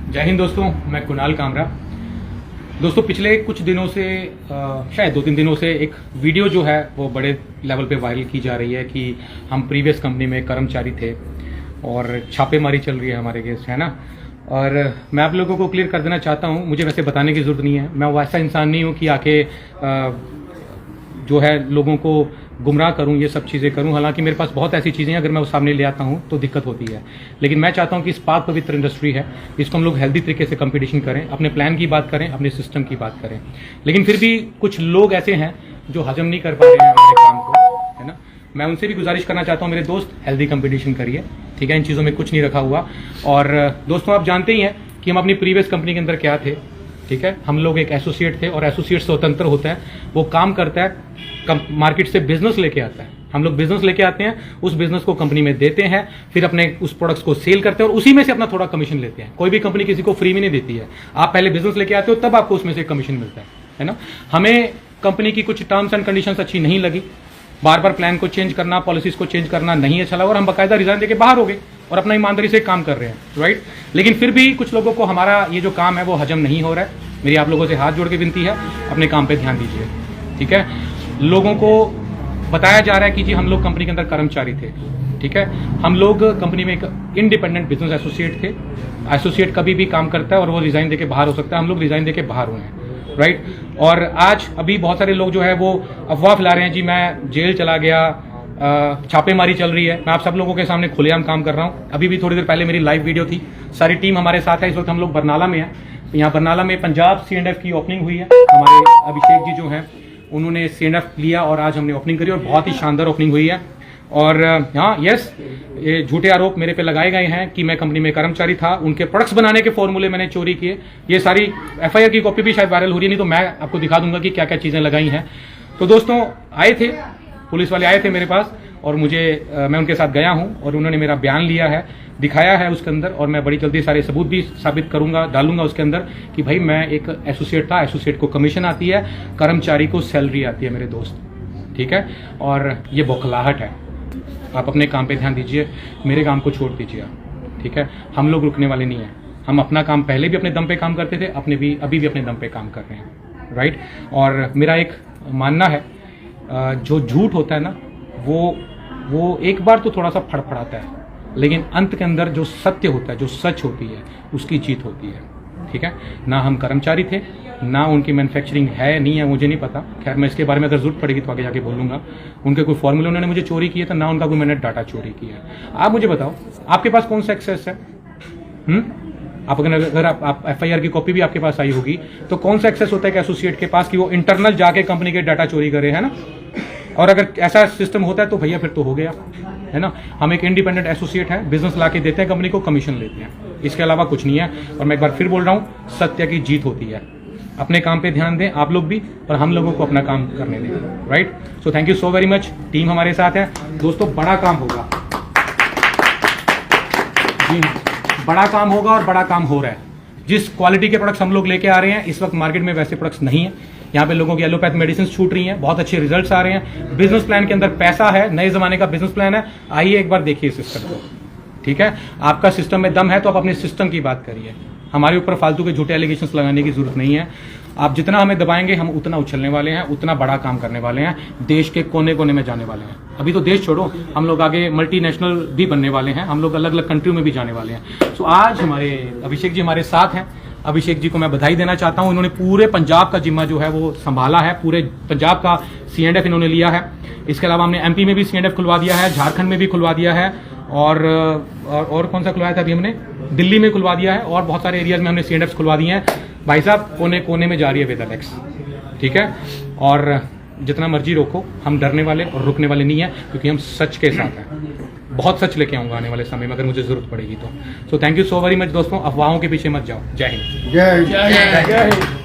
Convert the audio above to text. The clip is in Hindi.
जय हिंद दोस्तों, मैं कुणाल कामरा। दोस्तों पिछले कुछ दिनों से शायद 2-3 दिनों से एक वीडियो जो है वो बड़े लेवल पे वायरल की जा रही है कि हम प्रीवियस कंपनी में कर्मचारी थे और छापेमारी चल रही है हमारे अगेंस्ट, है ना। और मैं आप लोगों को क्लियर कर देना चाहता हूँ, मुझे वैसे बताने की ज़रूरत नहीं है। मैं वैसा इंसान नहीं हूँ कि आके जो है लोगों को गुमराह करूं, ये सब चीज़ें करूं। हालांकि मेरे पास बहुत ऐसी चीज़ें हैं, अगर मैं उस सामने ले आता हूं तो दिक्कत होती है। लेकिन मैं चाहता हूं कि इस पाक पवित्र इंडस्ट्री है, इसको हम लोग हेल्दी तरीके से कंपटीशन करें, अपने प्लान की बात करें, अपने सिस्टम की बात करें। लेकिन फिर भी कुछ लोग ऐसे हैं जो हजम नहीं कर पा रहे हैं हमारे काम को, है ना। मैं उनसे भी गुजारिश करना चाहता हूँ, मेरे दोस्त हेल्दी कंपटीशन करिए, ठीक है। इन चीज़ों में कुछ नहीं रखा हुआ। और दोस्तों आप जानते ही हैं कि हम अपनी प्रीवियस कंपनी के अंदर क्या थे, ठीक है। हम लोग एक एसोसिएट थे और एसोसिएट स्वतंत्र होता है, वो काम करता है, मार्केट से बिजनेस लेके आता है। हम लोग बिजनेस लेके आते हैं, उस बिजनेस को कंपनी में देते हैं, फिर अपने उस प्रोडक्ट्स को सेल करते हैं और उसी में से अपना थोड़ा कमीशन लेते हैं। कोई भी कंपनी किसी को फ्री में नहीं देती है, आप पहले बिजनेस लेके आते हो तब आपको उसमें से कमीशन मिलता है ना। हमें कंपनी की कुछ टर्म्स एंड कंडीशंस अच्छी नहीं लगी, बार बार प्लान को चेंज करना, पॉलिसीज को चेंज करना नहीं अच्छा लगा और हम बाकायदा रिजाइन देके बाहर हो गए और अपना ईमानदारी से काम कर रहे हैं, राइट। लेकिन फिर भी कुछ लोगों को हमारा ये जो काम है वो हजम नहीं हो रहा है। मेरी आप लोगों से हाथ जोड़ के विनती है, अपने काम पे ध्यान दीजिए, ठीक है। लोगों को बताया जा रहा है कि जी हम लोग कंपनी के अंदर कर्मचारी थे, ठीक है। हम लोग कंपनी में एक इंडिपेंडेंट बिजनेस एसोसिएट थे। एसोसिएट कभी भी काम करता है और वो रिजाइन देके बाहर हो सकता है, हम लोग रिजाइन देके बाहर हुए हैं, राइट। और आज अभी बहुत सारे लोग जो है वो अफवाह फैला रहे हैं, जी मैं जेल चला गया, छापेमारी चल रही है। मैं आप सब लोगों के सामने खुलेआम काम कर रहा हूं। अभी भी थोड़ी देर पहले मेरी लाइव वीडियो थी, सारी टीम हमारे साथ है। इस वक्त हम लोग बरनाला में है। यहाँ बरनाला में पंजाब C&F की ओपनिंग हुई है। हमारे अभिषेक जी जो हैं उन्होंने C&F लिया और आज हमने ओपनिंग करी और बहुत ही शानदार ओपनिंग हुई है। और हाँ यस, ये झूठे आरोप मेरे पे लगाए गए हैं कि मैं कंपनी में कर्मचारी था, उनके प्रोडक्ट्स बनाने के फॉर्मूले मैंने चोरी किए। ये सारी FIR की कॉपी भी शायद वायरल हो रही है, नहीं तो मैं आपको दिखा दूंगा कि क्या क्या चीजें लगाई हैं। तो दोस्तों आए थे, पुलिस वाले आए थे मेरे पास और मैं उनके साथ गया हूं और उन्होंने मेरा बयान लिया है, दिखाया है उसके अंदर। और मैं बड़ी जल्दी सारे सबूत भी साबित करूंगा, डालूंगा उसके अंदर कि भाई मैं एक एसोसिएट था, एसोसिएट को कमीशन आती है, कर्मचारी को सैलरी आती है मेरे दोस्त, ठीक है। और ये बौखलाहट है। आप अपने काम पे ध्यान दीजिए, मेरे काम को छोड़ दीजिए आप, ठीक है। हम लोग रुकने वाले नहीं हैं। हम अपना काम पहले भी अपने दम पे काम करते थे, अभी भी अपने दम पे काम कर रहे हैं, राइट। और मेरा एक मानना है, जो झूठ होता है ना वो एक बार तो थोड़ा सा फड़फड़ाता है, लेकिन अंत के अंदर जो सत्य होता है, जो सच होती है, उसकी जीत होती है, ठीक है। ना हम कर्मचारी थे, ना उनकी मैन्युफैक्चरिंग है नहीं है, मुझे नहीं पता। खैर मैं इसके बारे में अगर जरूरत पड़ेगी तो आगे जाके बोलूंगा। उनके कोई फॉर्मूले उन्होंने मुझे चोरी किया था, ना उनका कोई मैंने डाटा चोरी किया। आप मुझे बताओ, आपके पास कौन सा एक्सेस है? आप अगर आप FIR की कॉपी भी आपके पास आई होगी तो कौन सा एक्सेस होता है कि एसोसिएट के पास कि वो इंटरनल जाके कंपनी के डाटा चोरी करे, है ना। और अगर ऐसा सिस्टम होता है तो भैया फिर तो हो गया, है ना। हम एक इंडिपेंडेंट एसोसिएट है, बिजनेस ला के देते हैं कंपनी को, कमीशन लेते हैं, इसके अलावा कुछ नहीं है। और मैं एक बार फिर बोल रहा हूँ, सत्य की जीत होती है। अपने काम पे ध्यान दें आप लोग भी, और हम लोगों को अपना काम करने दें, right. So thank you so very much. Team हमारे साथ है दोस्तों, बड़ा काम होगा जी, बड़ा काम होगा और बड़ा काम हो रहा है। जिस क्वालिटी के प्रोडक्ट्स हम लोग लेके आ रहे हैं, इस वक्त मार्केट में वैसे प्रोडक्ट्स नहीं है। यहाँ पे लोगों की एलोपैथ मेडिसिन छूट रही हैं, बहुत अच्छे रिजल्ट्स आ रहे हैं। बिजनेस प्लान के अंदर पैसा है, नए जमाने का बिजनेस प्लान है। आइए एक बार देखिए सिस्टम को, ठीक है। आपका सिस्टम में दम है तो आप अपने सिस्टम की बात करिए। हमारे ऊपर फालतू के झूठे एलिगेशंस लगाने की जरूरत नहीं है। आप जितना हमें दबाएंगे हम उतना उछलने वाले हैं, उतना बड़ा काम करने वाले हैं, देश के कोने कोने में जाने वाले हैं। अभी तो देश छोड़ो, हम लोग आगे मल्टीनेशनल भी बनने वाले हैं, हम लोग अलग अलग कंट्री में भी जाने वाले हैं। सो आज हमारे अभिषेक जी हमारे साथ हैं। अभिषेक जी को मैं बधाई देना चाहता हूं, इन्होंने पूरे पंजाब का जिम्मा जो है वो संभाला है, पूरे पंजाब का C&F इन्होंने लिया है। इसके अलावा हमने MP में भी C&F खुलवा दिया है, झारखंड में भी खुलवा दिया है, और कौन सा खुलवाया था अभी हमने, दिल्ली में खुलवा दिया है, और बहुत सारे एरियाज में हमने C&F खुलवा दिए हैं। भाई साहब कोने कोने में जा रही है वेदालेक्स, ठीक है। और जितना मर्जी रोको, हम डरने वाले और रुकने वाले नहीं है, क्योंकि हम सच के साथ हैं। बहुत सच लेके आऊंगा आने वाले समय में अगर मुझे जरूरत पड़ेगी तो। So thank you so very much दोस्तों, अफवाहों के पीछे मत जाओ। जय हिंद। जय हिंद।